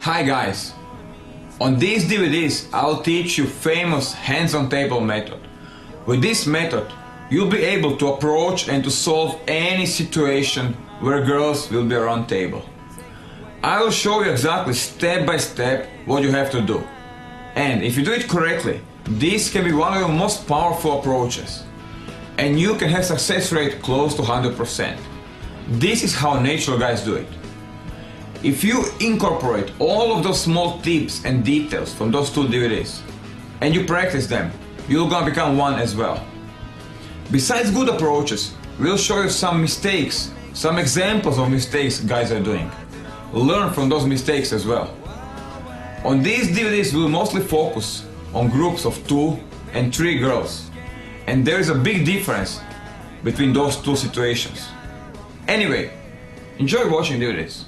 Hi guys! On these DVDs I'll teach you famous hands-on table method. With this method you'll be able to approach and to solve any situation where girls will be around table. I will show you exactly step by step what you have to do. And if you do it correctly, this can be one of your most powerful approaches. And you can have success rate close to 100%. This is how natural guys do it. If you incorporate all of those small tips and details from those two DVDs and you practice them, you're gonna become one as well. Besides good approaches, we'll show you some mistakes, some examples of mistakes guys are doing. Learn from those mistakes as well. On these DVDs we'll mostly focus on groups of 2 and 3 girls. And there is a big difference between those two situations. Anyway, enjoy watching DVDs.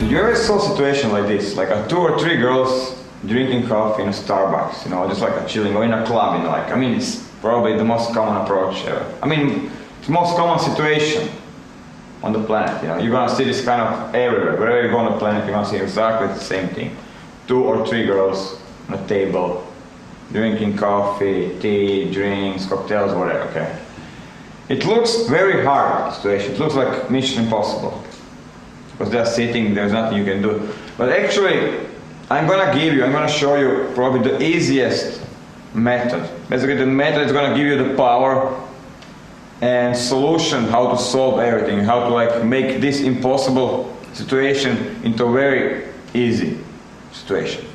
You ever saw a situation like this, like 2 or 3 girls drinking coffee in a Starbucks, just like a chilling, or in a club, it's probably the most common approach ever. It's the most common situation on the planet, You're gonna see this kind of everywhere. Wherever you go on the planet, you're gonna see exactly the same thing. 2 or 3 girls on a table, drinking coffee, tea, drinks, cocktails, whatever, okay? It looks very hard situation. It looks like Mission Impossible. Because they're sitting, there's nothing you can do. But actually, I'm gonna show you probably the easiest method. Basically, the method is gonna give you the power and solution how to solve everything, how to make this impossible situation into a very easy situation.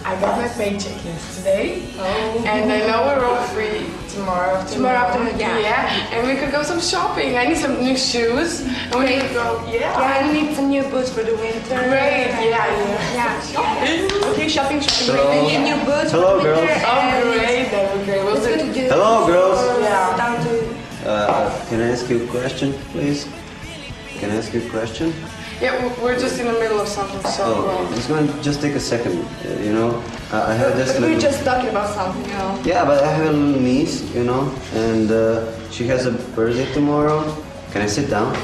I got my paycheck yesterday, and I know we're all free tomorrow afternoon. Yeah, and we could go some shopping. I need some new shoes, and we could go. Yeah, I need some new boots for the winter. Great. Yeah. Shopping. Okay, shopping. So, I need new boots. Hello, girls. Oh, great. That would be great. We'll do. Hello, girls. Yeah. Down to. Can I ask you a question, please? Can I ask you a question? Yeah, we're just in the middle of something, so. It's going to just take a second, I have this We're little... just talking about something, Yeah, but I have a little niece, and she has a birthday tomorrow. Can I sit down?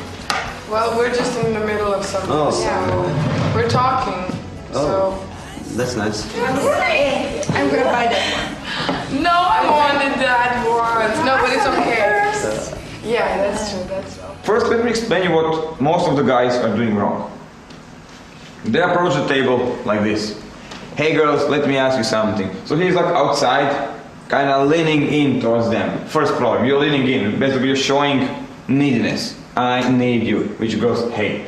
Well, we're just in the middle of something, Oh. so we're talking. Oh, that's nice. I'm gonna buy that one. No, I wanted that once. No, but it's okay. Yeah, that's true. First, let me explain you what most of the guys are doing wrong. They approach the table like this. Hey girls, let me ask you something. So he's outside, kind of leaning in towards them. First problem, you're leaning in. Basically you're showing neediness. I need you. Which goes, hey.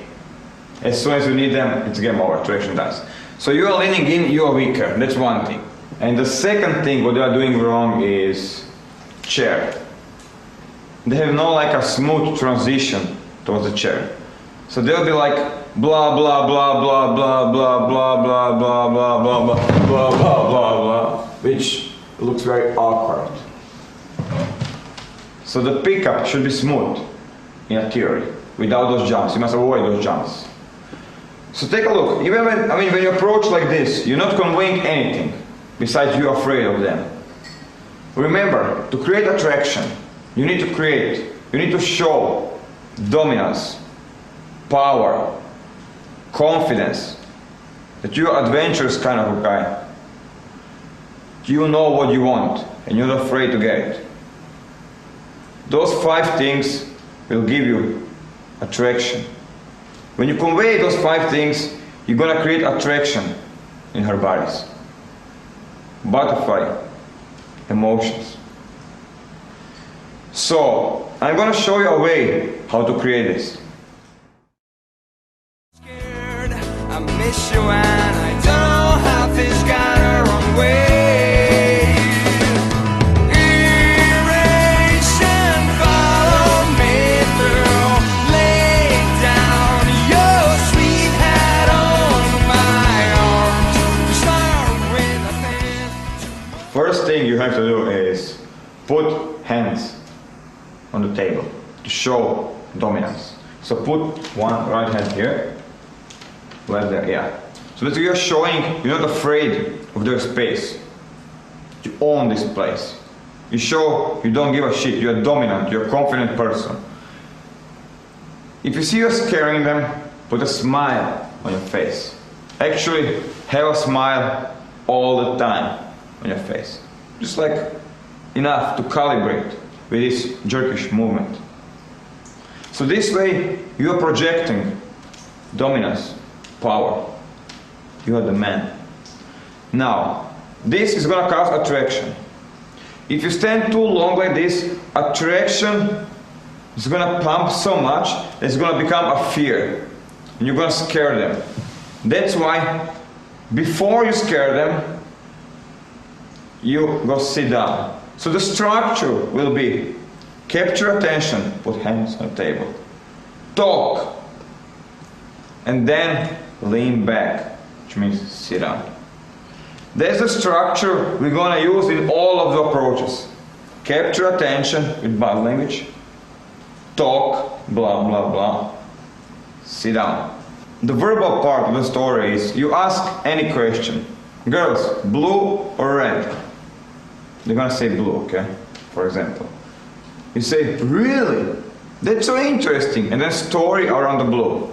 As soon as you need them, it's game over, attraction dies. So you are leaning in, you are weaker. That's one thing. And the second thing what they are doing wrong is chair. They have no a smooth transition towards the chair. So they'll be blah blah blah blah blah blah blah blah blah blah blah blah blah blah blah blah, which looks very awkward. So the pickup should be smooth in a theory, without those jumps. You must avoid those jumps. So take a look. Even when you approach like this, you're not conveying anything besides you're afraid of them. Remember, to create attraction, you need to show dominance, power, confidence, that you're an adventurous kind of a guy. You know what you want, and you're not afraid to get it. Those 5 things will give you attraction. When you convey those 5 things, you're gonna create attraction in her bodies. Butterfly emotions. So, I'm gonna show you a way how to create this. I miss you and I don't know how things got her wrong way. Erase and follow me through. Lay down your sweet head on my arms. Start with a pen. First thing you have to do is put hands on the table to show dominance. So put one right hand here, left there, yeah. So that you are showing you're not afraid of their space. You own this place. You show you don't give a shit, you're dominant, you're a confident person. If you see you're scaring them, put a smile on your face. Actually, have a smile all the time on your face. Just like enough to calibrate with this jerkish movement. So this way, you are projecting dominance, power. You are the man. Now, this is gonna cause attraction. If you stand too long like this, attraction is gonna pump so much that it's gonna become a fear. And you're gonna scare them. That's why, before you scare them, you go sit down. So the structure will be capture attention, put hands on the table, talk, and then lean back, which means sit down. There's a structure we're gonna use in all of the approaches. Capture attention with body language, talk, blah blah blah, sit down. The verbal part of the story is you ask any question. Girls, blue or red? They're gonna say blue, okay? For example. You say, really? That's so interesting. And then story around the blue.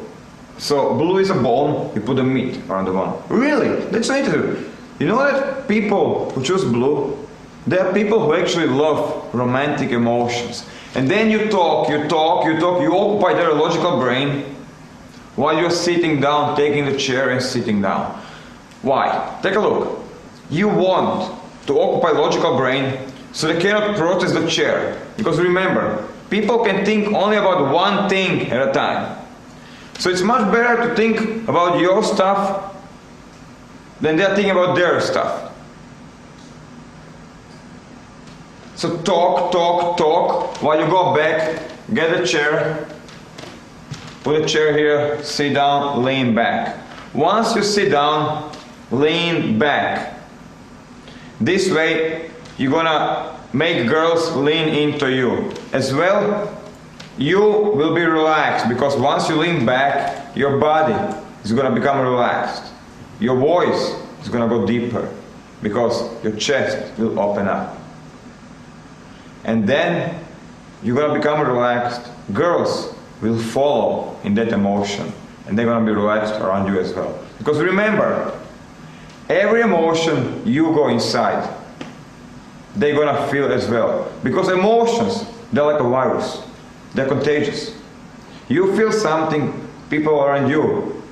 So blue is a bone, you put the meat around the bone. Really? That's so interesting. You know that people who choose blue, they are people who actually love romantic emotions. And then you talk, you occupy their logical brain while you're sitting down, taking the chair and sitting down. Why? Take a look. You want to occupy logical brain so they cannot process the chair. Because remember, people can think only about one thing at a time. So it's much better to think about your stuff than they're thinking about their stuff. So talk, while you go back, get a chair, put a chair here, sit down, lean back. Once you sit down, lean back. This way, you're gonna make girls lean into you. As well, you will be relaxed, because once you lean back, your body is gonna become relaxed. Your voice is gonna go deeper, because your chest will open up. And then, you're gonna become relaxed. Girls will follow in that emotion, and they're gonna be relaxed around you as well. Because remember, every emotion you go inside, they're gonna feel as well. Because emotions, they're like a virus. They're contagious. You feel something, people around you,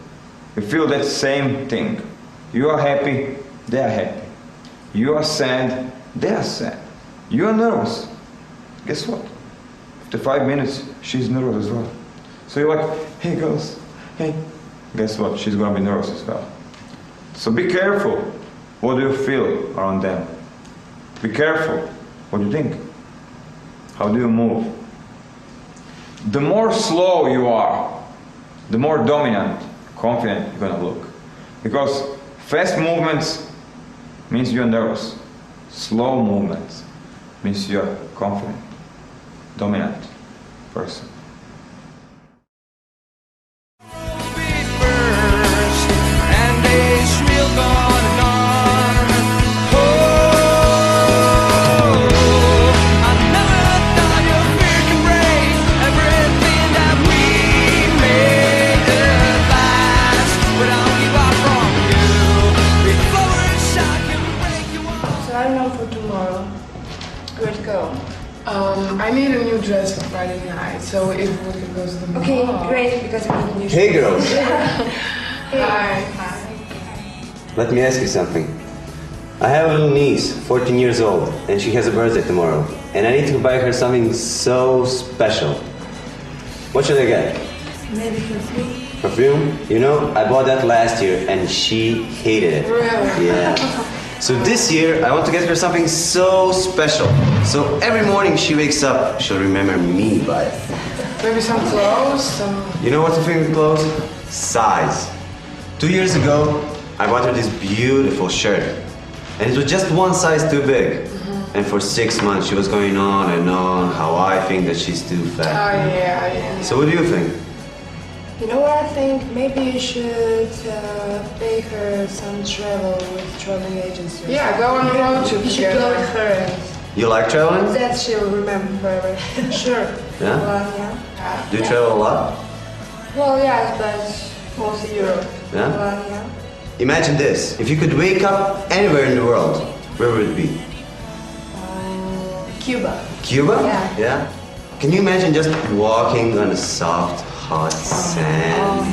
you feel that same thing. You are happy, they are happy. You are sad, they are sad. You are nervous. Guess what? After 5 minutes, she's nervous as well. So you're like, hey girls, hey. Guess what? She's gonna be nervous as well. So be careful. What do you feel around them? Be careful. What do you think? How do you move? The more slow you are, the more dominant, confident you're gonna look. Because fast movements means you're nervous. Slow movements means you're confident, dominant person. I need a new dress for Friday night, so if we could go to the mall. Okay, great, because we need new shoes. Hey girls, Hi. let me ask you something. I have a little niece, 14 years old, and she has a birthday tomorrow. And I need to buy her something so special. What should I get? Maybe perfume. Perfume? You know, I bought that last year and she hated it. Really? Yeah. So this year, I want to get her something so special. So every morning she wakes up, she'll remember me by it. Maybe some clothes, You know what's the thing with clothes? Size. 2 years ago, I bought her this beautiful shirt. And it was just one size too big. And for 6 months she was going on and on how I think that she's too Oh fat. yeah. So what do you think? You know what I think? Maybe you should pay her some travel with traveling agency. Yeah, go on a road trip You should go together. with her. You like traveling? That she'll remember forever. Sure. Yeah? Well, yeah. Do you travel a lot? Well, yeah, but mostly Europe. Yeah? Well, yeah. Imagine this. If you could wake up anywhere in the world, where would it be? Cuba. Cuba? Yeah. Yeah? Can you imagine just walking on a soft, hot sand?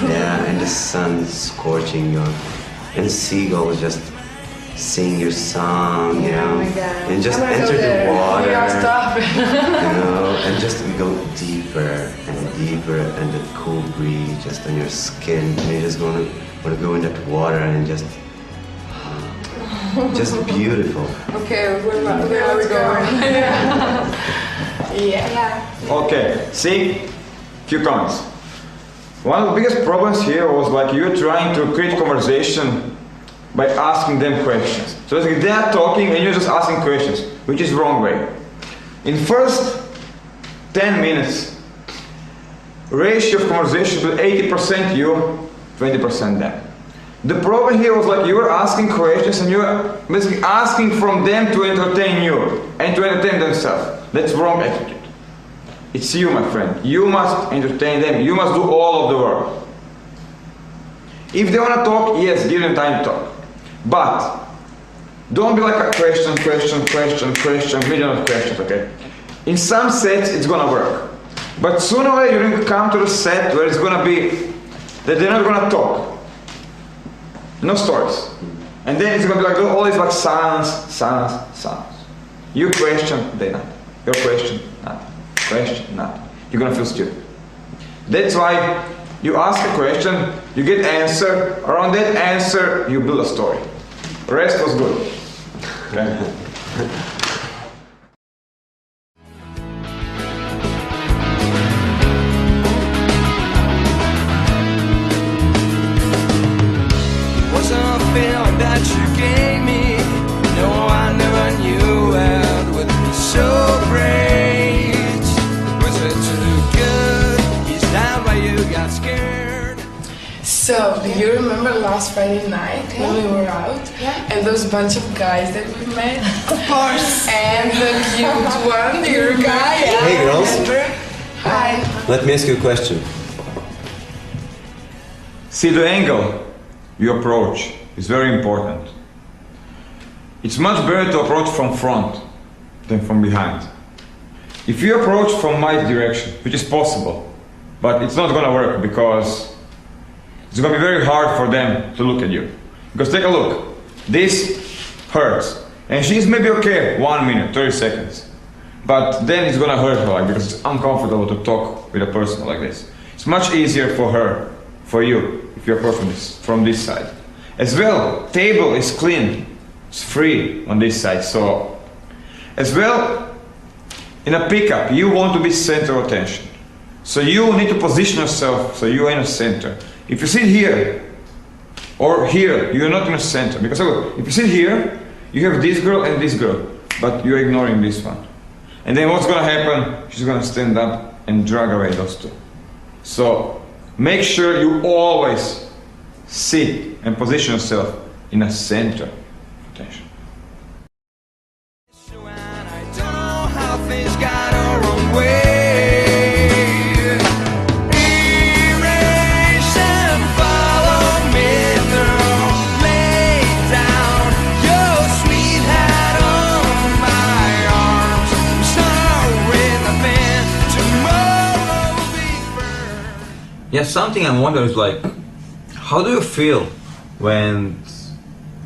Yeah, and the sun scorching you, and the seagulls just sing your song, you know, my God. and just I wanna go enter the there. water, Yeah, stop it. you know, and just go deeper and deeper, and the cool breeze just on your skin, and you just wanna go in that water and just beautiful. Okay, where are we going? Yeah. Okay, see? Few comments. One of the biggest problems here was like you're trying to create conversation by asking them questions. So it's like they are talking and you're just asking questions, which is wrong way. In first 10 minutes, ratio of conversation to 80% you, 20% them. The problem here was like you were asking questions and you were basically asking from them to entertain you and to entertain themselves. That's wrong attitude. It's you, my friend. You must entertain them. You must do all of the work. If they want to talk, yes, give them time to talk. But don't be like a question, million of questions, okay? In some sets, it's gonna work. But sooner or later, you're going to come to the set where it's gonna be that they're not gonna talk. No stories. And then it's gonna be like always like silence. You question, they not. Your question, nothing. Question, nothing. You're gonna feel stupid. That's why you ask a question, you get answer. Around that answer, you build a story. The rest was good. Okay. Wasn't a feeling that you gave me. No, I never knew it would be so great. Was it too good? Each time why you got scared. So, do you remember last Friday night when we were out? Yeah. And those bunch of guys that we met? Of course. And the cute one, your guy? Hey, girls. Remember? Hi. Let me ask you a question. See, the angle you approach is very important. It's much better to approach from front than from behind. If you approach from my direction, which is possible, but it's not gonna work because it's gonna be very hard for them to look at you. Because take a look, this hurts. And she's maybe okay 1 minute, 30 seconds. But then it's gonna hurt her like, because it's uncomfortable to talk with a person like this. It's much easier for her, for you, if you approach from this side. As well, table is clean, it's free on this side. So, as well, in a pickup, you want to be center of attention. So you need to position yourself so you are in the center. If you sit here or here, you're not in the center. Because look, if you sit here, you have this girl and this girl, but you're ignoring this one. And then what's gonna happen? She's gonna stand up and drag away those two. So make sure you always sit and position yourself in a center of attention. And I don't know how things got our own way. Erase and follow me through. Lay down your sweet hat on my arms. Start with a pen. Tomorrow will be first. Yeah, something I wonder is like, how do you feel when,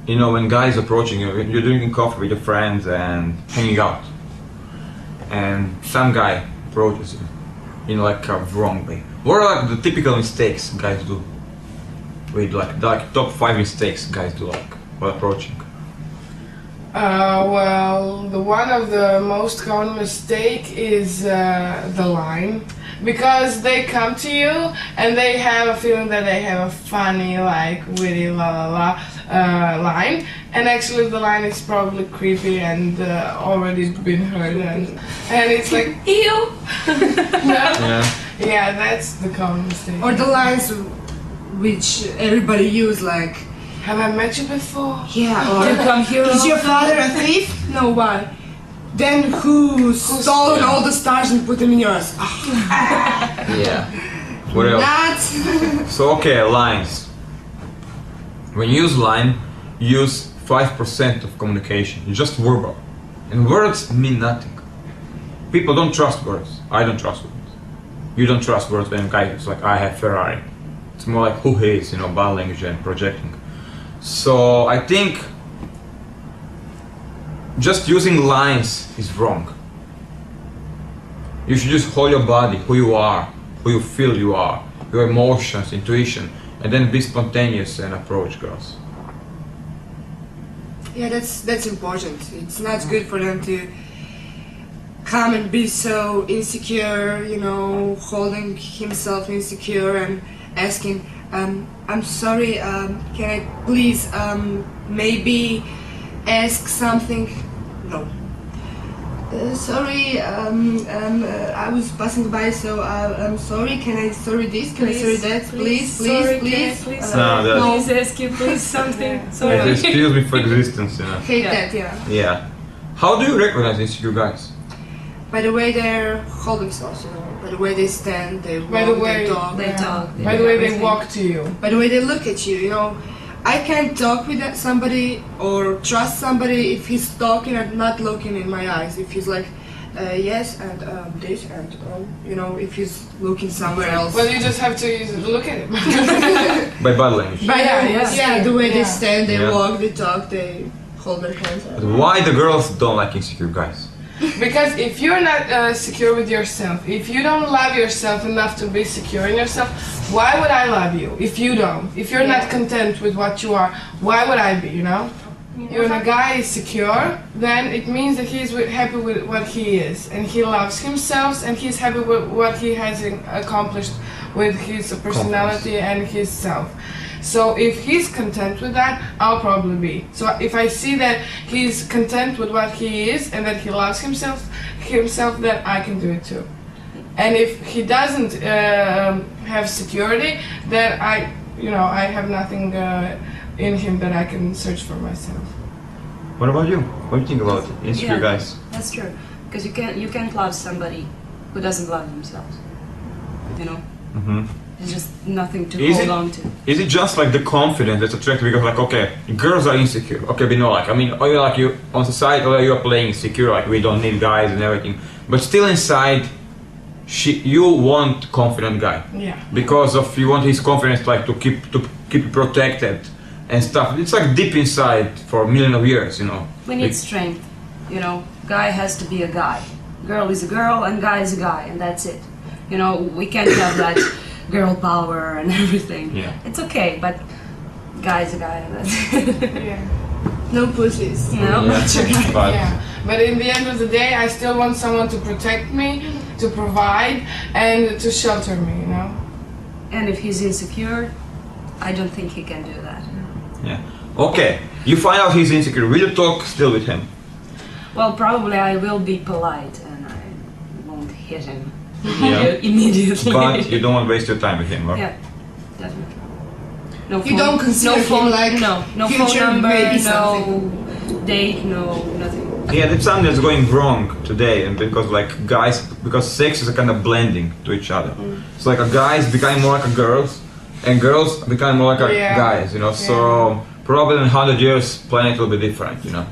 when guys approaching you, you're drinking coffee with your friends and hanging out, and some guy approaches you in like a wrong way? What are like the typical mistakes guys do? With like top 5 mistakes guys do like while approaching? Well, one of the most common mistake is the line. because they come to you and they have a feeling that they have a funny, like, witty la la la line, and actually the line is probably creepy and already been heard, and it's like, ew. Yeah, that's the common mistake. Or the lines which everybody use, like, have I met you before? yeah, or You come here is your often? father a thief? No, why? Then who stole all the stars and put them in yours? Yeah. What else? That. So okay, lines. When you use line, use 5% of communication. It's just verbal. And words mean nothing. People don't trust words. I don't trust words. You don't trust words when a guy is like, I have Ferrari. It's more like who he is, body language and projecting. So I think just using lines is wrong. You should just hold your body, who you are, who you feel you are, your emotions, intuition, and then be spontaneous and approach girls. Yeah, that's important. It's not good for them to come and be so insecure, holding himself insecure and asking, I'm sorry, can I please maybe ask something? No. Sorry, I was passing by, so I'm sorry, can I sorry this, can I sorry that, please. No, Please ask you please something. Sorry. It excuse me for existence, Hate that, yeah. Yeah. How do you recognize insecure guys? By the way they hold themselves, by the way they stand, they walk, By the way they talk. They talk. By the way they walk to you. By the way they look at you, I can't talk with somebody or trust somebody if he's talking and not looking in my eyes. If he's like, yes, and this, and if he's looking somewhere else. Well, you just have to look at it. By body language. Yeah, the way they stand, they Yeah. walk, they talk, they hold their hands. But why the girls don't like insecure guys? Because if you're not secure with yourself, if you don't love yourself enough to be secure in yourself, why would I love you if you don't? If you're not content with what you are, why would I be, When a guy is secure, then it means that he's happy with what he is, and he loves himself, and he's happy with what he has accomplished with his personality and his self. So if he's content with that, I'll probably be. So if I see that he's content with what he is and that he loves himself, then I can do it too. And if he doesn't have security, then I have nothing in him that I can search for myself. What about you? What do you think about insecure guys? That's true. Because you can't love somebody who doesn't love themselves. Mm-hmm. There's just nothing to Is hold it- on to. Is it just like the confidence that's attractive because okay, girls are insecure. Okay, we know you on society, you are playing insecure, we don't need guys and everything. But still inside, you want confident guy. Yeah. Because you want his confidence to keep protected and stuff. It's like deep inside for a million of years, We need strength. Guy has to be a guy. Girl is a girl and guy is a guy, and that's it. We can't have that girl power and everything. Yeah. It's okay, but guy is a guy, and that's it. Yeah. No pussies. No? But Yeah. But in the end of the day, I still want someone to protect me, to provide, and to shelter me, And if he's insecure, I don't think he can do that. yeah. Okay, you find out he's insecure. Will you talk still with him? Well, probably I will be polite and I won't hit him Yeah. immediately. But you don't want to waste your time with him, right? Yeah, definitely. No You phone, don't consider no phone, him like no phone future number, maybe no something. date, no nothing. Yeah, that's something that's going wrong today, and because sex is a kind of blending to each other. It's like a guy is becoming more like a girls, and girls becoming more like a guys, So probably in 100 years, planet will be different, Yeah.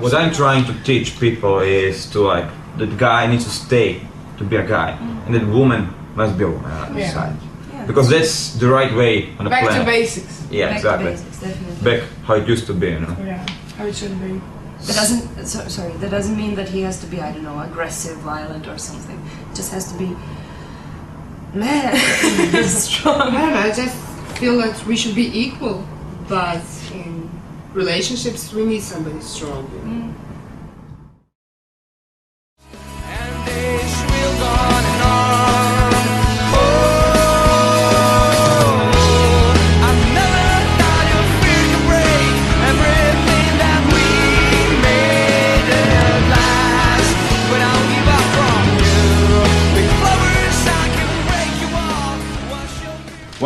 What I'm trying to teach people is the guy needs to stay to be a guy, and the woman must be a woman on the side. Yeah. Because that's the right way on the Back planet. to basics. Yeah, Back exactly. to basics, definitely. Back how it used to be, Yeah, how it should be. That doesn't mean that he has to be, I don't know, aggressive, violent or something. It just has to be man, strong. I don't know, I just feel like we should be equal, but in relationships we need somebody strong. And days will go on and on.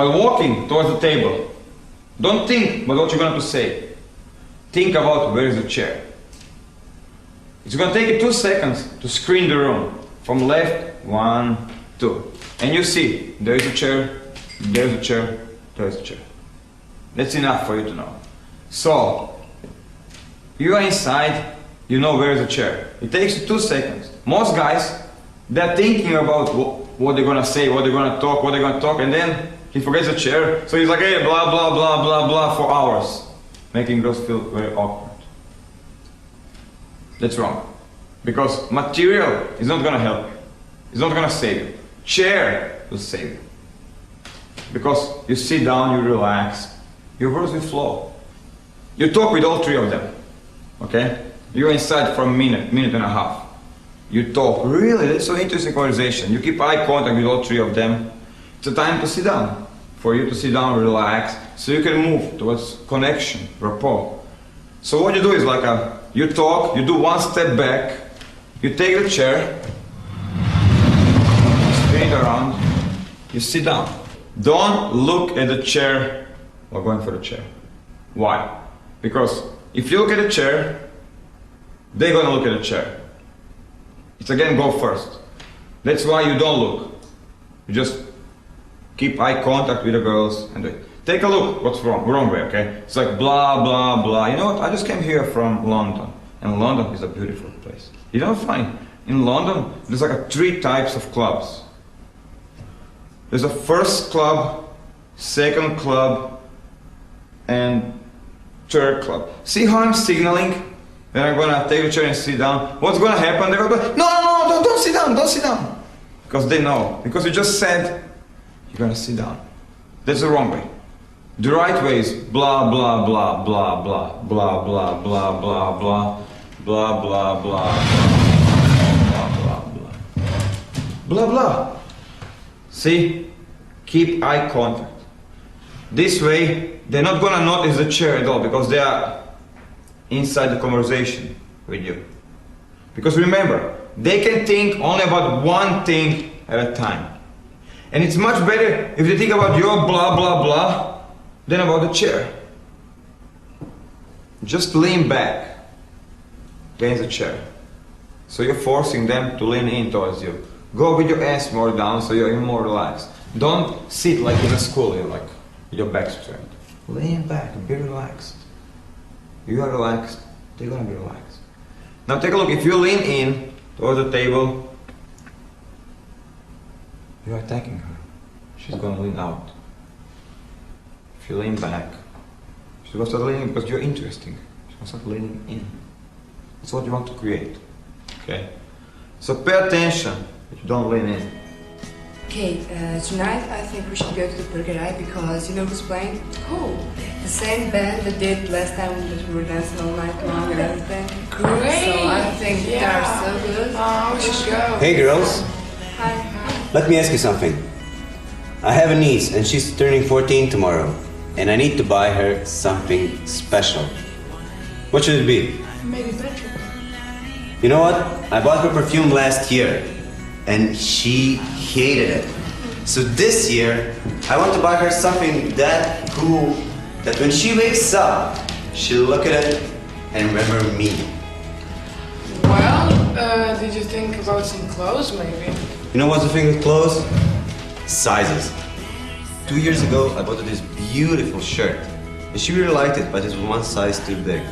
while walking towards the table, don't think about what you're going to say. Think about where is the chair. It's going to take you 2 seconds to screen the room. From left, 1, 2. And you see, there is a chair, there's a chair, there's a chair. That's enough for you to know. So, you are inside, you know where is the chair. It takes you 2 seconds. Most guys, they're thinking about what they're gonna say, what they're gonna talk, and then he forgets the chair, so he's like, hey, blah, blah, blah, blah, blah, for hours, making girls feel very awkward. That's wrong. Because material is not gonna help you. It's not gonna save you. Chair will save you. Because you sit down, you relax, your words will flow. You talk with all 3 of them, okay? You're inside for a minute, minute and a half. You talk, really, that's so interesting conversation. You keep eye contact with all 3 of them. It's a time to sit down, for you to sit down, relax, so you can move towards connection, rapport. So what you do is like you talk, you do 1 step back, you take the chair, spin it around, you sit down. Don't look at the chair while going for the chair. Why? Because if you look at the chair, they're gonna look at the chair. It's again go first. That's why you don't look. You just keep eye contact with the girls and take a look what's wrong way, okay? It's like blah, blah, blah. You know what? I just came here from London. And London is a beautiful place. You know what's funny? In London, there's like 3 types of clubs. There's a first club, second club, and third club. See how I'm signaling? Then I'm gonna take the chair and sit down. What's gonna happen? They're gonna go, no, don't sit down, don't sit down. Because they know. Because you just said, you're gonna sit down. That's the wrong way. The right way is blah, blah, blah, blah, blah, blah, blah, blah, blah, blah, blah, blah, blah, blah, blah, blah, blah, blah. See? Keep eye contact. This way, they're not gonna notice the chair at all because they are inside the conversation with you. Because remember, they can think only about one thing at a time. And it's much better if they think about your blah blah blah than about the chair. Just lean back against the chair. So you're forcing them to lean in towards you. Go with your ass more down so you're even more relaxed. Don't sit like in a school, you're like your back straight. Lean back, be relaxed. You are relaxed, they're gonna be relaxed. Now take a look, if you lean in towards the table, you're attacking her. She's gonna lean out. If you lean back, she's gonna start leaning because you're interesting. She's gonna start leaning in. That's what you want to create. Okay? So pay attention that you don't lean in. Okay, tonight I think we should go to the Bulgaria because you know who's playing? Who? The same band that did last time that we were dancing all night long and everything. Great! So I think they're so good. Oh, we should go. Hey girls, Hi. let me ask you something. I have a niece and she's turning 14 tomorrow. And I need to buy her something special. What should it be? Maybe better. You know what? I bought her perfume last year. And she hated it. So this year, I want to buy her something that cool, that when she wakes up, she'll look at it and remember me. Well, did you think about some clothes maybe? You know what's the thing with clothes? Sizes. 2 years ago, I bought her this beautiful shirt. And she really liked it, but it was 1 size too big.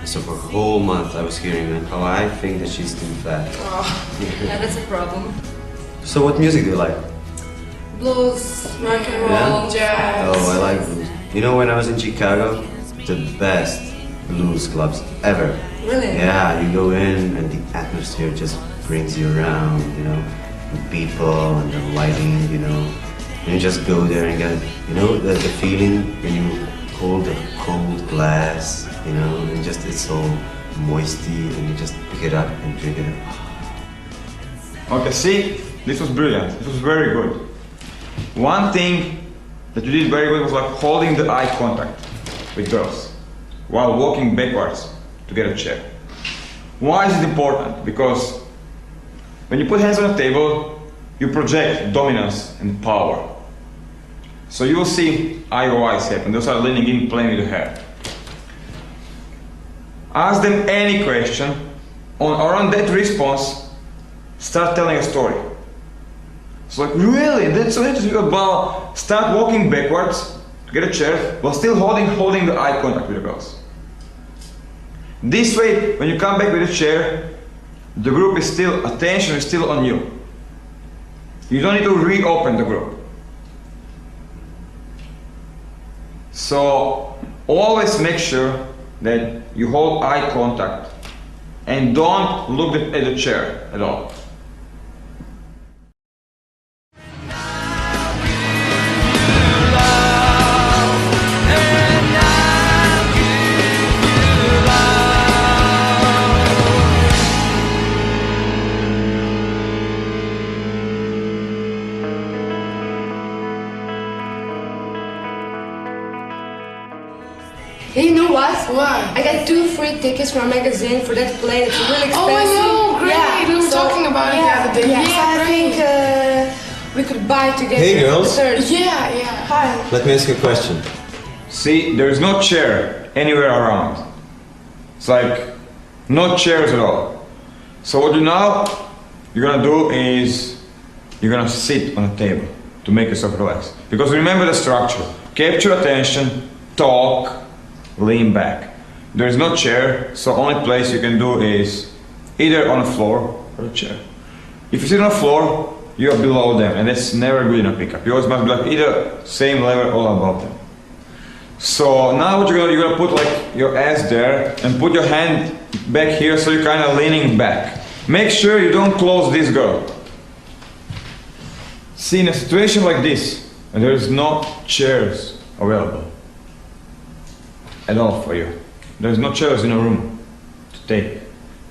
So for a whole month I was hearing how I think that she's too fat. Oh, yeah, that's a problem. So what music do you like? Blues, rock and roll, Yeah? jazz. Oh, I like blues. You know, when I was in Chicago, the best blues clubs ever. Really? Yeah, you go in and the atmosphere just brings you around, you know, the people and the lighting, you know. And you just go there and get, you know, the feeling when you hold a cold glass, you know, and just it's so moisty and you just pick it up and drink it. Okay, see? This was brilliant. This was very good. One thing that you did very good was like holding the eye contact with girls while walking backwards to get a chair. Why is it important? Because when you put hands on the table, you project dominance and power. So you will see IOIs happen. Those are leaning in, playing with the hair. Ask them any question. On that response, start telling a story. It's like, really? That's so interesting. Well, start walking backwards to get a chair while still holding the eye contact with the girls. This way, when you come back with a chair, the group is still, attention is still on you. You don't need to reopen the group. So always make sure that you hold eye contact and don't look at the chair at all. Hey, you know what? What? I got 2 free tickets from a magazine for that play. It's really expensive. Oh, I know, great. Yeah, We were talking about it the other day. Yeah, Yeah, so I great. think we could buy together. Hey, girls. the third. Yeah. Hi. Let me ask you a question. See, there is no chair anywhere around. It's like no chairs at all. So what you're gonna do is you're gonna sit on a table to make yourself relax. Because remember the structure. Capture attention, talk, lean back. There is no chair, so only place you can do is either on the floor or a chair. If you sit on the floor, you are below them, and that's never good in a pickup. You always must be like either same level or above them. So now what you're gonna put like your ass there and put your hand back here so you're kind of leaning back. Make sure you don't close this girl. See, in a situation like this, and there is no chairs available at all for you. There's no chairs in a room to take.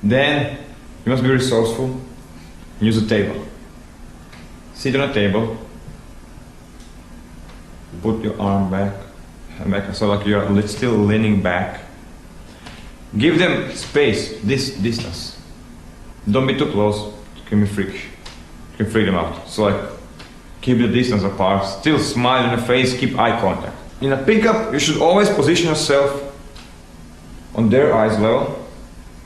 Then you must be resourceful and use a table. Sit on a table, put your arm back, so like you're still leaning back. Give them space, this distance. Don't be too close, it can be freak. You can freak them out. So like, keep the distance apart, still smile in the face, keep eye contact. In a pickup, you should always position yourself on their eyes level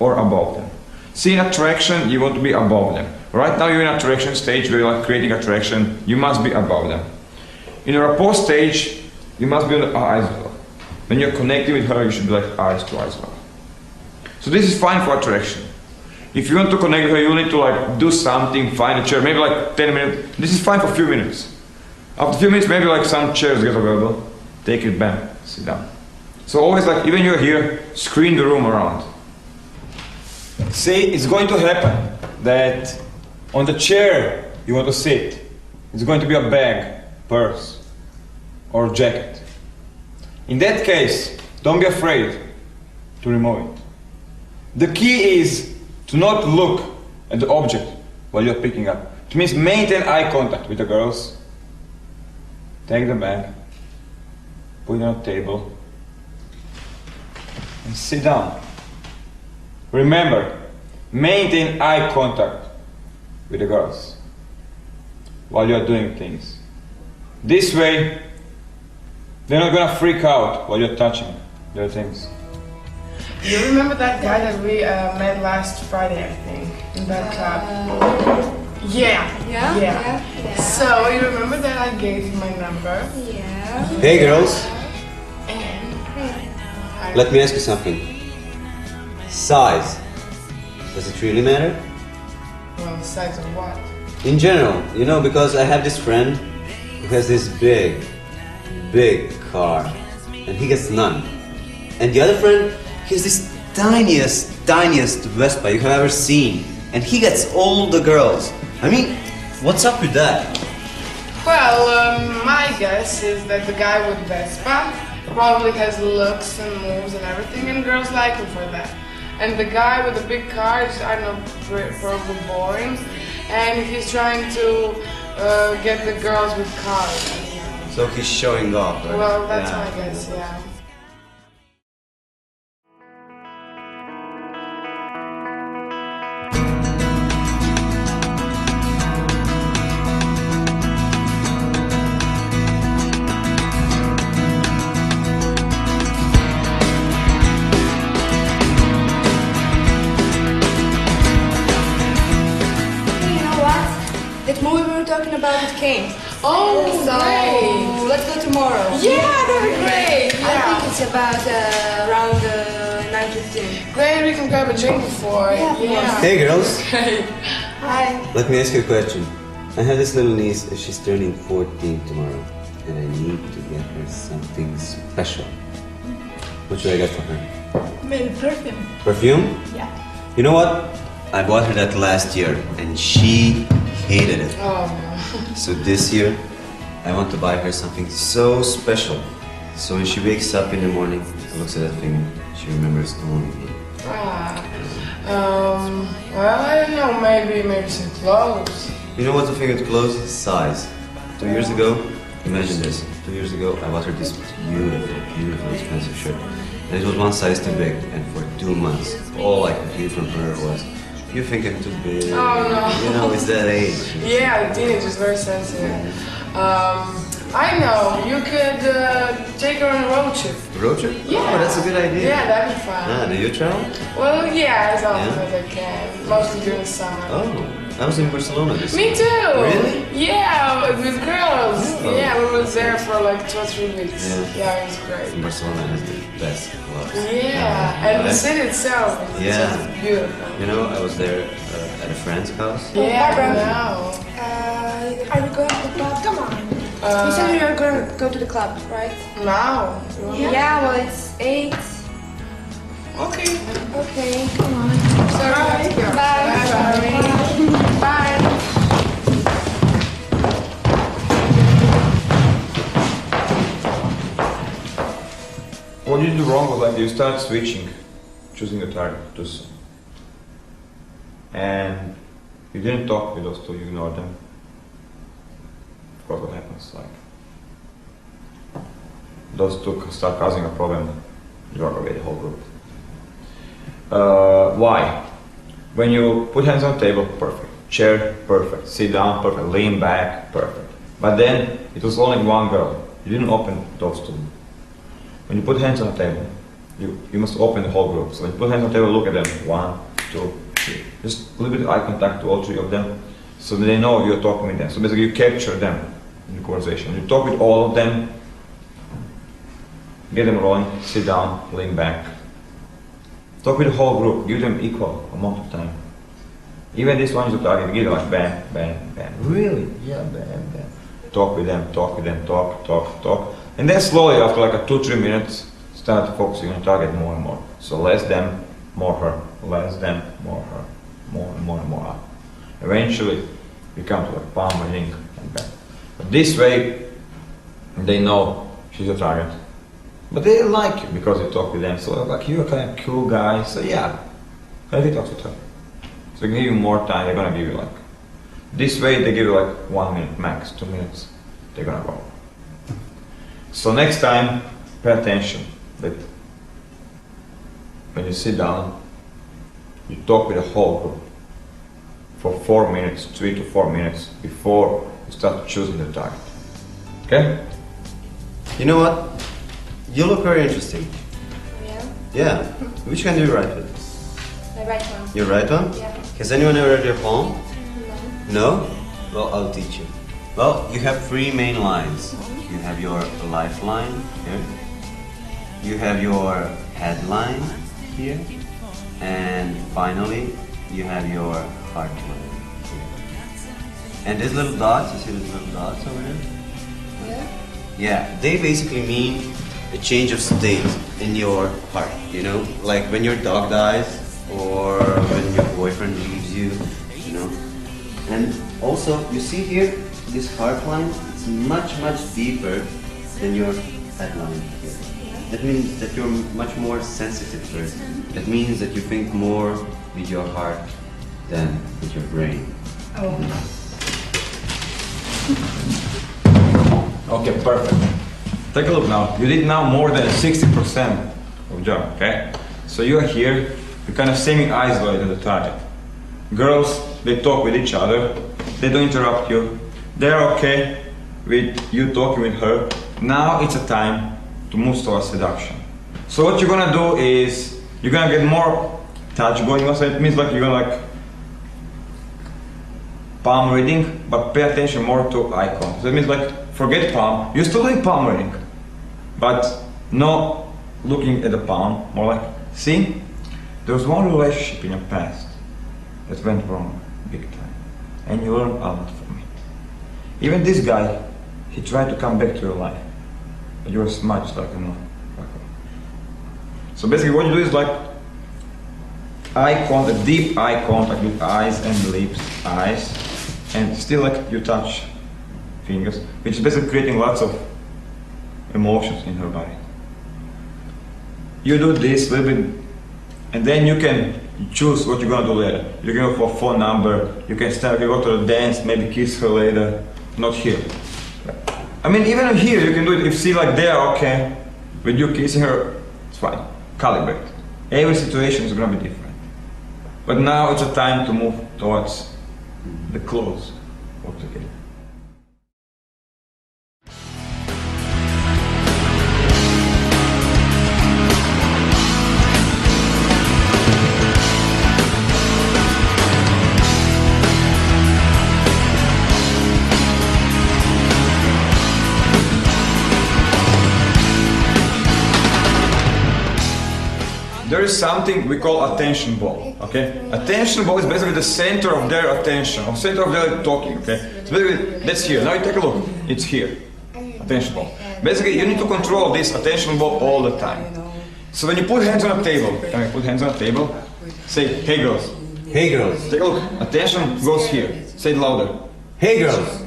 or above them. See, in attraction, you want to be above them. Right now you're in attraction stage where you're like creating attraction, you must be above them. In a rapport stage, you must be on the eyes level. When you're connecting with her, you should be like eyes to eyes level. So this is fine for attraction. If you want to connect with her, you need to like do something, find a chair, maybe like 10 minutes. This is fine for a few minutes. After a few minutes, maybe like some chairs get available. Take it, bam, sit down. So always like, even you're here, screen the room around. See, it's going to happen that on the chair you want to sit, it's going to be a bag, purse, or jacket. In that case, don't be afraid to remove it. The key is to not look at the object while you're picking up. It means maintain eye contact with the girls. Take the bag, put it on the table, and sit down. Remember, maintain eye contact with the girls while you're doing things. This way, they're not gonna freak out while you're touching their things. You remember that guy that we met last Friday, I think, in that club? Yeah. So you remember that I gave you my number? Yeah. Hey, girls. And Let me ask you something. Size. Does it really matter? well, size of what? In general, you know, because I have this friend who has this big car, and he gets none. And the other friend, he has this tiniest Vespa you have ever seen, and he gets all the girls. I mean, what's up with that? Well, my guess is that the guy with Vespa probably has looks and moves and everything, and girls like him for that. And the guy with the big car is, I don't know, probably boring, and he's trying to get the girls with cars. So he's showing off, right? Well, that's Yeah. my guess, yeah. That movie we were talking about it came. Oh, So great! let's go tomorrow. Yeah, that'd be great. I Yeah, think it's about around 9:15. great. We can grab a drink before. Yeah. Hey girls, Hi. let me ask you a question. I have this little niece and she's turning 14 tomorrow. And I need to get her something special. What should I get for her? Maybe perfume. Perfume? Yeah. You know what? I bought her that last year and she hated it. Oh no. So this year, I want to buy her something so special. So when she wakes up in the morning and looks at that thing, she remembers only me. Well, I don't know. Maybe some clothes. You know what's the thing with clothes? Size. 2 years ago, imagine this. 2 years ago, I bought her this beautiful, expensive shirt. And it was one size too big. And for 2 months, all I could hear from her was, "You think I'm too big." Oh no. You know, it's that age. Yeah, teenage is very sensitive. I know. You could take her on a road trip. Road trip? Yeah. Oh, that's a good idea. Yeah, that'd be fun. Ah, do you travel? Well, yeah, as often Yeah? as I can. Mostly during the summer. Oh, I was in Barcelona this Me summer. too. Really? Yeah, with girls. Oh. Yeah, we were there for like 2 or 3 weeks. Yeah. It was great. Barcelona has the best clubs. Yeah, and the city itself is Yeah. just beautiful. You know, I was there at a friend's house. Yeah, Barbara. I know. Are we going to the club? Come on. You said we were going to go to the club, right? Now. Yeah, well, it's 8. Okay. Okay, come on. Sorry, I have to go. Bye. Bye. What you do wrong was like you start switching, choosing a target too soon. And you didn't talk with those two, you ignored them. Of course what happens, like those two start causing a problem, you drag away the whole group. Why? When you put hands on the table, perfect. Chair, perfect. Sit down, perfect. Lean back, perfect. But then it was only one girl. You didn't open those two. When you put hands on the table, you must open the whole group. So when you put hands on the table, look at them. 1, 2, 3. Just a little bit of eye contact to all 3 of them, so they know you're talking with them. So basically you capture them in the conversation. You talk with all of them, get them rolling, sit down, lean back. Talk with the whole group, give them equal amount of time. Even this one is a target, give them like bam, bam, bam. Really? Yeah, bam, bam. Talk with them, talk. And then slowly, after like 2-3 minutes, start focusing on the target more and more. So less them, more her, less them, more her, more and more up. Eventually, you come to like palm reading and bam. But this way, they know she's a target. But they like you because you talk with them. So like you're kind of cool guy. So yeah, let me talk with her. So they give you more time. They're gonna give you like this way. They give you like 1 minute max, 2 minutes. They're gonna go. So next time, pay attention that when you sit down, you talk with the whole group for 4 minutes, 3 to 4 minutes before you start choosing the target. Okay? You know what? You look very interesting. Yeah? Yeah. Which hand do you write with? The right one. Your right one? Yeah. Has anyone ever read your palm? No. No? Well, I'll teach you. Well, you have 3 main lines. You have your lifeline here. You have your headline here. And finally, you have your heart line here. And these little dots, you see these little dots over there? Yeah? Yeah, they basically mean a change of state in your heart, you know? Like when your dog dies or when your boyfriend leaves you, you know? And also, you see here, this heart line, it's much deeper than your head line here. That means that you're much more sensitive person. That means that you think more with your heart than with your brain. Okay, perfect. Take a look now. You did now more than 60% of job, okay? So you are here, you're kind of semi-isolated the target. Girls, they talk with each other, they don't interrupt you, they're okay with you talking with her. Now it's a time to move towards seduction. So what you're gonna do is, you're gonna get more touch going on, so it means like you're gonna like palm reading, but pay attention more to eye contact. So that means like forget palm. You're still doing palm reading, but no looking at the palm. More like, see, there was one relationship in your past that went wrong big time, and you learned a lot from it. Even this guy, he tried to come back to your life, but you were smudged like a no. So basically, what you do is like eye contact, deep eye contact with eyes and lips, eyes, and still like you touch fingers, which is basically creating lots of emotions in her body. You do this a little bit, and then you can choose what you're gonna do later. You can go for a phone number, you can stand, you go to the dance, maybe kiss her later, not here. I mean, even here you can do it if she like there, okay, with you kissing her, it's fine. Calibrate. Every situation is gonna be different. But now it's a time to move towards the close altogether. There is something we call attention ball, okay? Attention ball is basically the center of their attention, or center of their talking, okay? So basically, that's here. Now you take a look. It's here. Attention ball. Basically, you need to control this attention ball all the time. So when you put hands on a table, say, hey girls. Hey girls. Take a look. Attention goes here. Say it louder. Hey girls.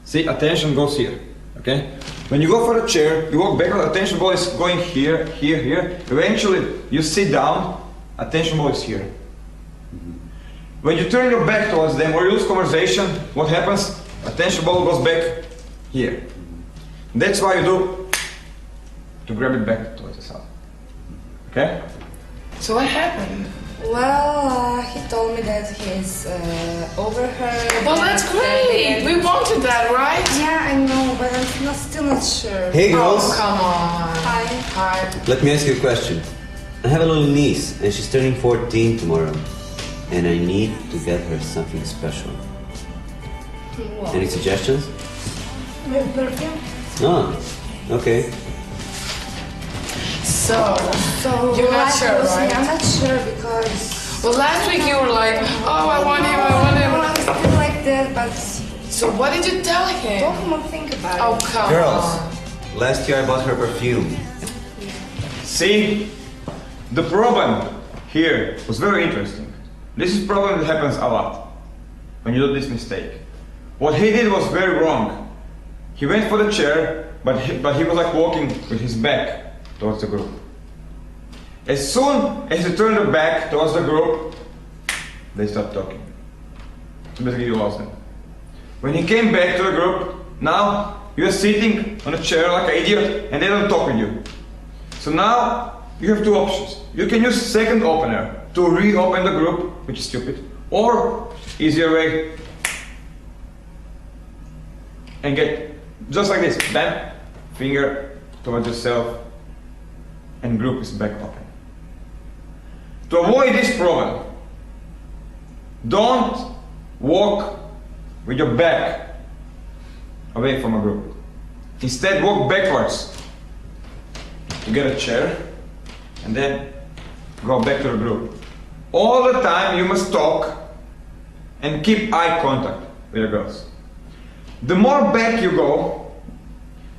See, attention goes here, okay? When you go for a chair, you walk backward, attention ball is going here, here, here. Eventually, you sit down, attention ball is here. When you turn your back towards them or you lose conversation, what happens? Attention ball goes back here. That's why you do to grab it back towards yourself. Okay? So what happened? Well, he told me that he's over her. Well, that's great. We wanted that, right? Yeah, I know, but I'm still not sure. Hey girls. Oh, come on. Hi. Hi. Let me ask you a question. I have a little niece and she's turning 14 tomorrow. And I need to get her something special. What? Any suggestions? Maybe perfume? Ah, okay. So you're not like, sure, right? I'm not sure because... Well, last week you were like, oh, I want him, I want him. Well, I'm still like that, but... So what did you tell him? Don't come and think about Oh, it. come Girls, on. last year I bought her perfume. See, the problem here was very interesting. This is a problem that happens a lot when you do this mistake. What he did was very wrong. He went for the chair, but he was like walking with his back towards the group. As soon as he turned the back towards the group, they stopped talking. So basically you lost them. When he came back to the group, now you're sitting on a chair like an idiot and they don't talk with you. So now you have two options. You can use second opener to reopen the group, which is stupid, or easier way and get just like this, bam, finger towards yourself and group is back open. To avoid this problem, don't walk with your back away from a group. Instead, walk backwards to get a chair and then go back to the group. All the time you must talk and keep eye contact with the girls. The more back you go,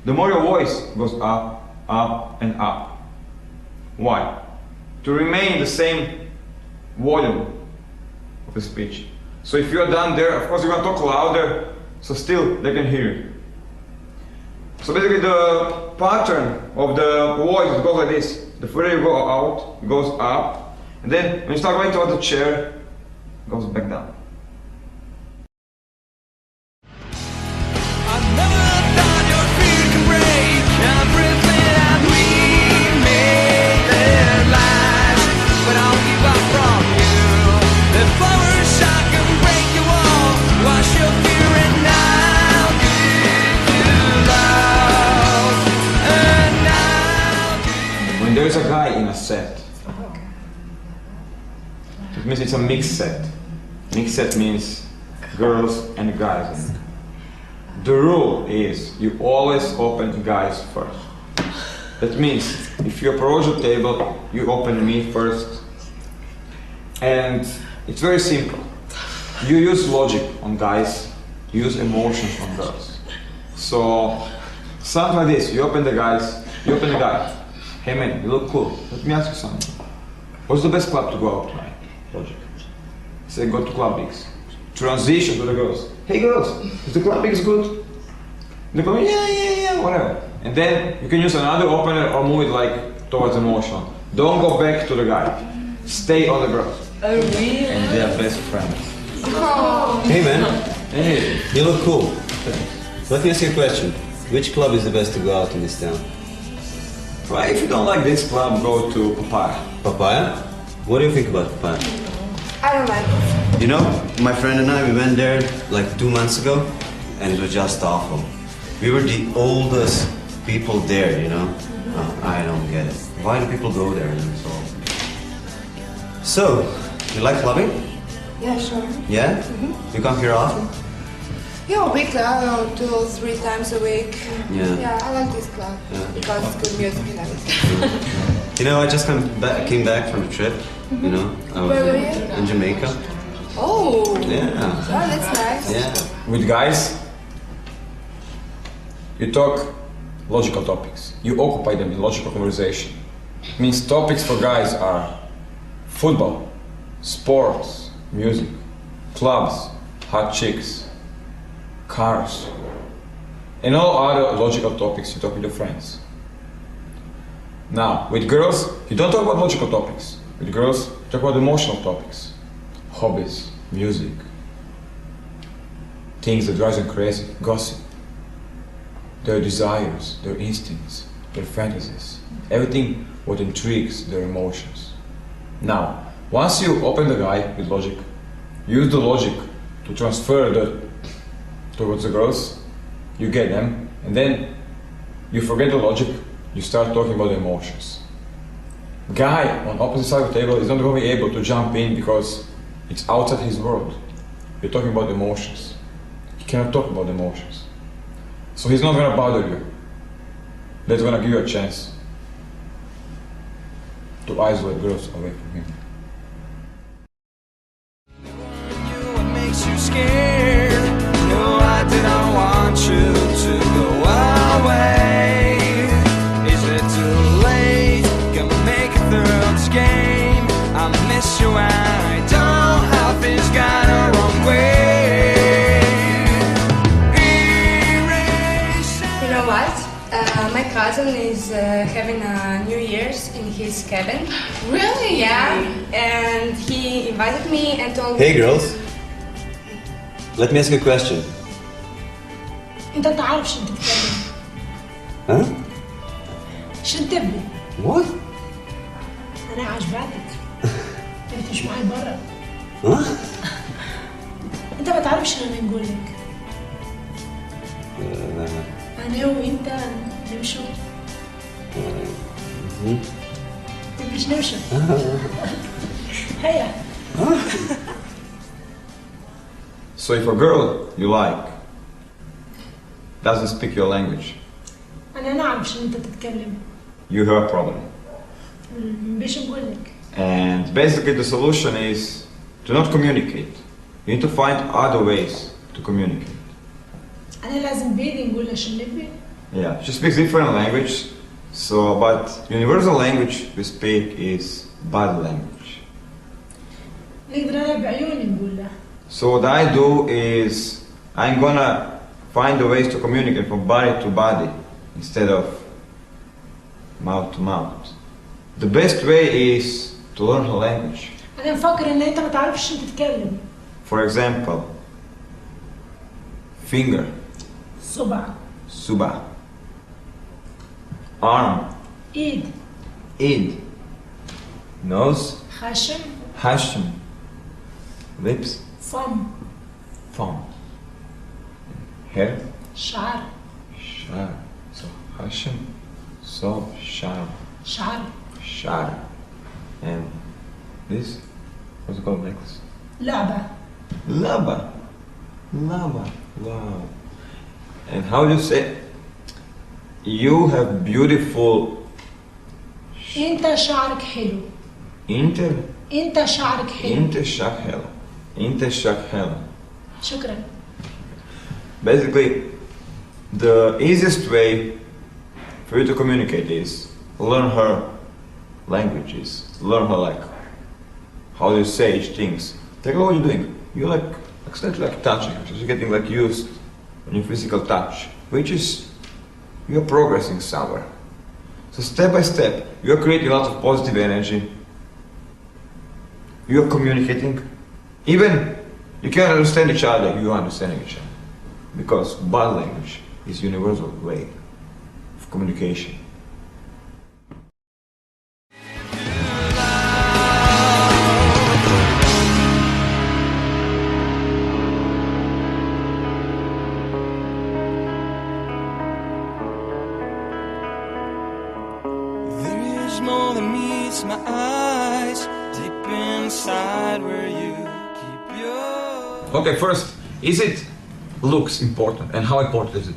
the more your voice goes up, up and up. Why? To remain the same volume of the speech. So if you're done there, of course you're going to talk louder, so still they can hear you. So basically the pattern of the voice goes like this. The further you go out, it goes up, and then when you start going towards the chair, it goes back down. When there is a guy in a set, it means it's a mixed set. Mixed set means girls and guys. The rule is you always open guys first. That means if you approach the table, you open me first. And it's very simple. You use logic on guys, you use emotions on girls. So, something like this, you open the guys, you open the guy. Hey man, you look cool. Let me ask you something. What's the best club to go out tonight? Logic. Say go to Club X. Transition to the girls. Hey girls, is the Club X good? They go, yeah, whatever. And then you can use another opener or move it like towards emotional. Don't go back to the guy. Stay on the girls. Oh really? And they are best friends. Hey man, Hey, you look cool. Let me ask you a question. Which club is the best to go out in this town? right, if you don't like this club, go to Papaya. Papaya? What do you think about Papaya? I don't like it. You know, my friend and I, we went there like 2 months ago, and it was just awful. We were the oldest people there, you know? Oh, I don't get it. Why do people go there? So, you like clubbing? Yeah, sure. Yeah? You come here often? Yeah, weekly, I don't know, 2 or 3 times a week. Yeah. Yeah, I like this club because it's good music and everything. You know, I just came back from a trip, you know? I was Where were you? in Jamaica. Oh, Yeah. that's nice. Yeah. With guys, you talk logical topics. You occupy them in logical conversation. It means topics for guys are football, sports, music, clubs, hot chicks, cars, and all other logical topics you talk with your friends. Now, with girls, you don't talk about logical topics. With girls, you talk about emotional topics, hobbies, music, things that drive them crazy, gossip, their desires, their instincts, their fantasies, everything what intrigues their emotions. Now, once you open the guy with logic, use the logic to transfer towards the girls, you get them, and then you forget the logic, you start talking about the emotions. Guy on opposite side of the table is not going to be able to jump in because it's outside his world. You're talking about emotions. He cannot talk about emotions. So he's not going to bother you. That's going to give you a chance to isolate girls away from him. What makes you scared? No, I didn't want you to go away. Is it too late? Can we make it through this game? I miss you and I don't have this got a wrong way. You know what? My cousin is having a New Year's in his cabin. Really? Yeah, and he invited me and told Hey me. girls, let me ask you a question. انت تعرف شو تتكلم. Huh? شو تبي؟ What? انا عجبتك. انت مش معي برا. Huh? انت ما تعرفش شو انا نقول لك. انا وانت نمشوا. تبيش نمشوا؟ هيا. So if a girl you like doesn't speak your language, انا نعرف شو انت تتكلم. you have a problem. بيش نقول لك. And basically the solution is to not communicate. You need to find other ways to communicate. انا لازم بيدي نقول له شو نبي. Yeah, she speaks different language, so but universal language we speak is body language. نقدر انا بعيوني نقول له. So what I do is I'm gonna find the ways to communicate from body to body instead of mouth to mouth. The best way is to learn her language. انا مفكر ان انت ما تعرفش شو تتكلم. For example, finger, صبع. suba, arm, ايد. id, nose, خشم. hashim, lips, فم. thumb, hair, شعر. shar. So hashim, so shar, شعر. shar, and this, what's it called, necklace? لعبة. Laba. Lava. Wow. And how do you say? You have beautiful انت شعرك حلو. inter انت شعرك حلو. intershakhala. Intershakhala. شكرا. Basically, the easiest way for you to communicate is learn her languages. Learn her like how you say things. Like what you're doing. You like accidentally like touching her. So you're getting like used on your physical touch, which is you're progressing somewhere. So step by step, you're creating a lot of positive energy. You're communicating. Even you can't understand each other, you understand each other. Because body language is universal way of communication. There is more than meets my eyes deep inside where you keep your. Okay, first, is it looks important and how important is it?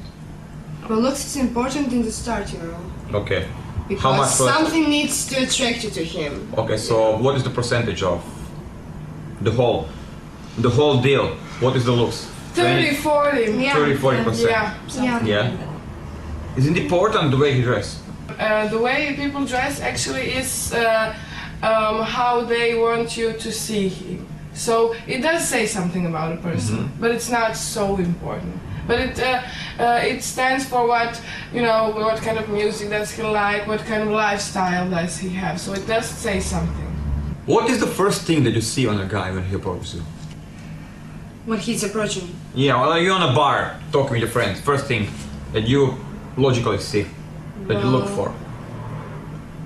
Well, looks is important in the start, you know. Okay. Because How much first? something needs to attract you to him. Okay, so what is the percentage of the whole deal? What is the looks? 30, 40. Yeah. 30-40%. Yeah. Yeah. Yeah. Is it important the way he dress? The way people dress actually is how they want you to see him. So it does say something about a person, but it's not so important. But it stands for what, you know, what kind of music does he like, what kind of lifestyle does he have. So it does say something. What is the first thing that you see on a guy when he approaches you? When he's approaching. Yeah, well, you're on a bar talking with your friends. First thing that you logically see, that you look for.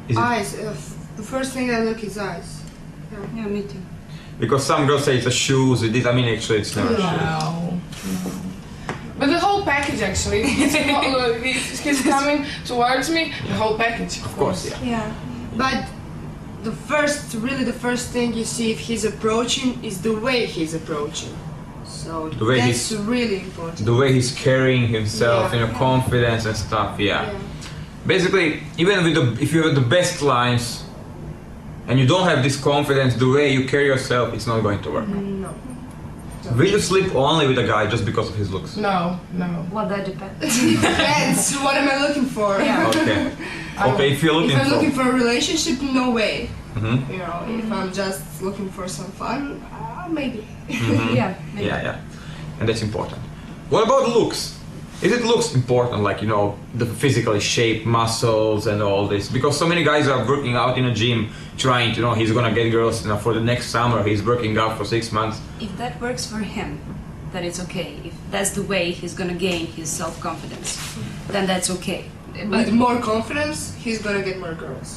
Is it Eyes. The first thing I look is eyes. Yeah, me too. because some girls say it's the shoes? It is. I mean, actually, it's never shoes. No. But the whole package actually. He's coming towards me. The whole package. Of course, yeah. Yeah. But the first thing you see if he's approaching is the way he's approaching. So The way that's really important. The way he's carrying himself, Yeah. you know, confidence and stuff. Yeah. Yeah. Basically, even with if you have the best lines, and you don't have this confidence, the way you carry yourself, it's not going to work. No. Will you sleep only with a guy just because of his looks? No, no. Well, that depends. Depends. What am I looking for? Yeah. Okay. Okay, if you're looking If I'm for. looking for a relationship, no way. Mhm. You know, if I'm just looking for some fun, maybe. Yeah. maybe. Yeah, yeah, and that's important. What about looks? Is it looks important, like, you know, the physically shaped muscles and all this? Because so many guys are working out in a gym, trying to, you know, he's gonna get girls, you know, for the next summer. He's working out for 6 months. If that works for him, then it's okay. If that's the way he's gonna gain his self-confidence, then that's okay. But With more confidence, he's gonna get more girls,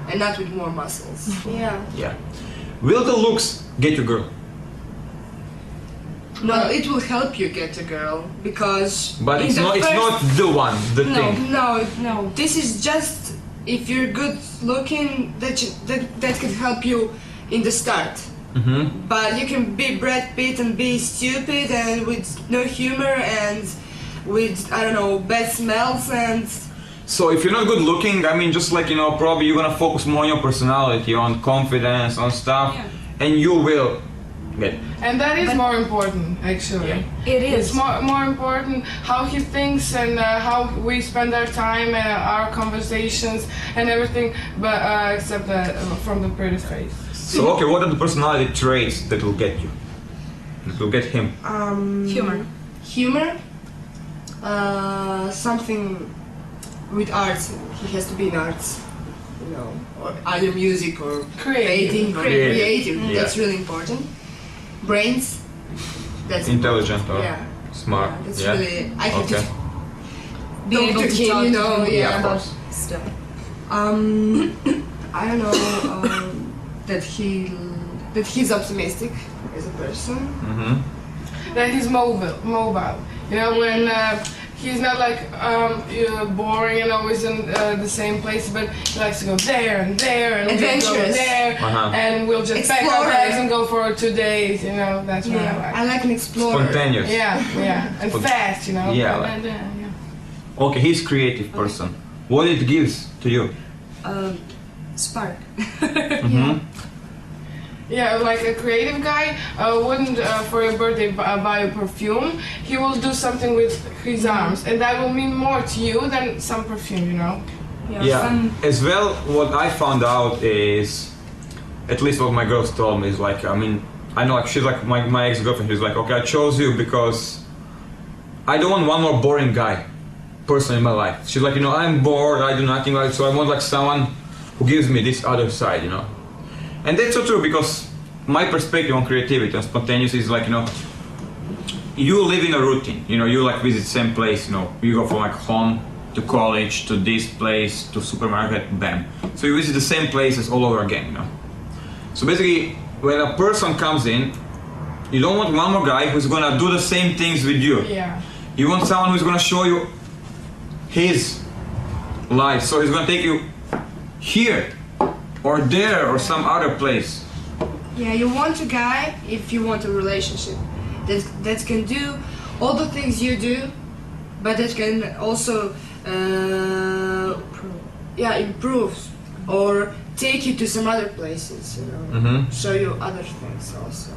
and not with more muscles. Yeah. Yeah. Will the looks get you girl? No, it will help you get a girl because. But in it's the not. It's first- not the one. The No, thing. no, no. This is just if you're good looking, that can help you in the start. Mm-hmm. But you can be Brad Pitt and be stupid and with no humor and with, I don't know, bad smells and. So if you're not good looking, I mean, just like, you know, probably you're gonna focus more on your personality, on confidence, on stuff, Yeah. and you will get. And that is But- more important, actually. It is. It's more important how he thinks and how we spend our time, our conversations and everything, but except from the pretty face. So okay, what are the personality traits that will get you? That will get him? Humor. Humor. Something with arts. He has to be in arts, you know, or either music or Creative. creative. Yeah. That's really important. Brains. That's Intelligent or Yeah. smart? Yeah, that's Yeah. really. I have Okay. to Be talk able to to him, talk you to know. him Yeah. of about course. stuff. I don't know that he's optimistic as a person. Mm-hmm. That he's mobile. You know, when he's not like boring and always in the same place, but he likes to go there and there and we'll go Adventurous. there, and we'll just pack our Explorer. bags and go for 2 days. You know, that's what I like. I like an explorer. Spontaneous. Yeah, and fast. You know. Yeah, And, like- yeah. Okay, he's creative person. What it gives to you? Spark. Yeah, like a creative guy wouldn't, for your birthday, buy a perfume. He will do something with his arms, and that will mean more to you than some perfume, you know? Yeah. As well, what I found out is, at least what my girls told me is like, I mean, I know like she's like my ex-girlfriend. She's like, okay, I chose you because I don't want one more boring guy, person in my life. She's like, you know, I'm bored. I do nothing like, so I want like someone who gives me this other side, you know. And that's so true because my perspective on creativity and spontaneity is like, you know, you live in a routine, you know, you like visit same place, you know, you go from like home to college to this place to supermarket, bam. So you visit the same places all over again, you know. So basically, when a person comes in, you don't want one more guy who's gonna do the same things with you. Yeah. You want someone who's gonna show you his life, so he's gonna take you here or there or some other place. Yeah, you want a guy if you want a relationship that can do all the things you do, but that can also improve or take you to some other places, you know, show you other things also.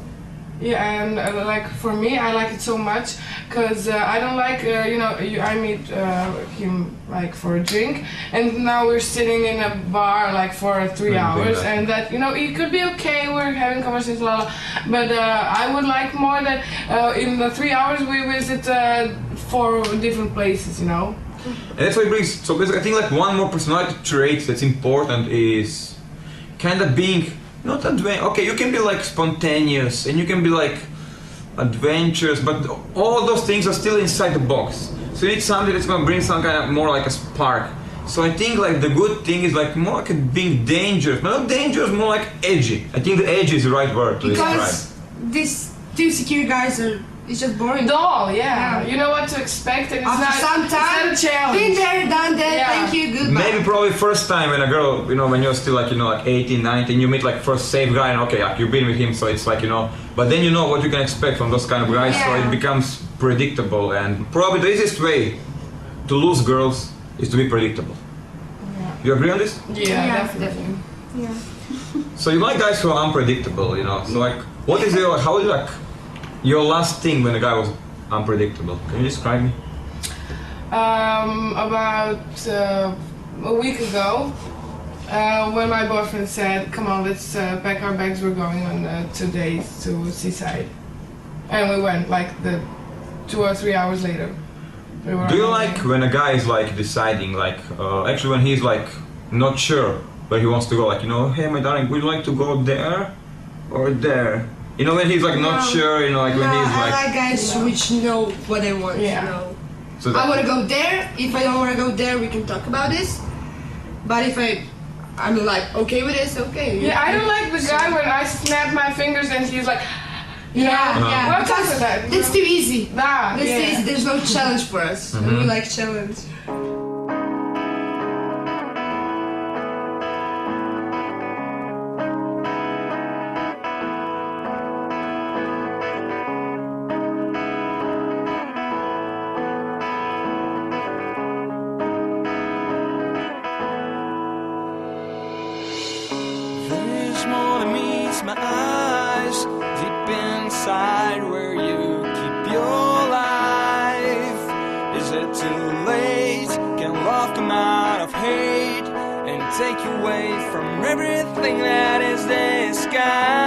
Yeah, and like for me, I like it so much because I don't like, I meet him like for a drink, and now we're sitting in a bar like for 3 hours, and that, you know, it could be okay, we're having conversations, but I would like more that in the 3 hours we visit 4 different places, you know. And that's what it brings. So basically, I think like one more personality trait that's important is kind of being not okay, you can be like spontaneous and you can be like adventurous, but all those things are still inside the box. So you need something that's gonna bring some kind of more like a spark. So I think like the good thing is like more like being dangerous, but not dangerous, more like edgy. I think the edgy is the right word to describe. Because these 2 secure guys it's just boring. Dull, yeah. You know what to expect, and it's After some time, it's not a challenge. been there, done that, Yeah. thank you, goodbye. Maybe probably first time when a girl, you know, when you're still like, you know, like 18, 19, you meet like first safe guy and okay, like you've been with him, so it's like, you know, but then you know what you can expect from those kind of guys, so Yeah. it becomes predictable, and probably the easiest way to lose girls is to be predictable. You agree on this? Yeah, definitely. Yeah. So you like guys who are unpredictable, you know, so like, what is your, how is like your last thing when a guy was unpredictable? Can you describe me? About a week ago, when my boyfriend said, come on, let's pack our bags, we're going on 2 days to Seaside. And we went like 2 or 3 hours later. We were Do you on- like when a guy is like deciding, like, actually when he's like not sure where he wants to go, like, you know, hey my darling, would you like to go there or there? You know, when he's like not sure, you know, like when he's I like... like guys which know what they want, Yeah. you know. So I want to go there. If I don't want to go there, we can talk about this. But if I'm like okay with this, okay. Yeah, I don't like the guy when I snap my fingers and he's like, you know, Yeah, what because is that? that's too easy. Nah, That's too yeah. easy. There's no challenge for us. And we like challenge. There's more than meets my eyes deep inside where you keep your life. Is it too late? Can love come out of hate and take you away from everything that is disguised?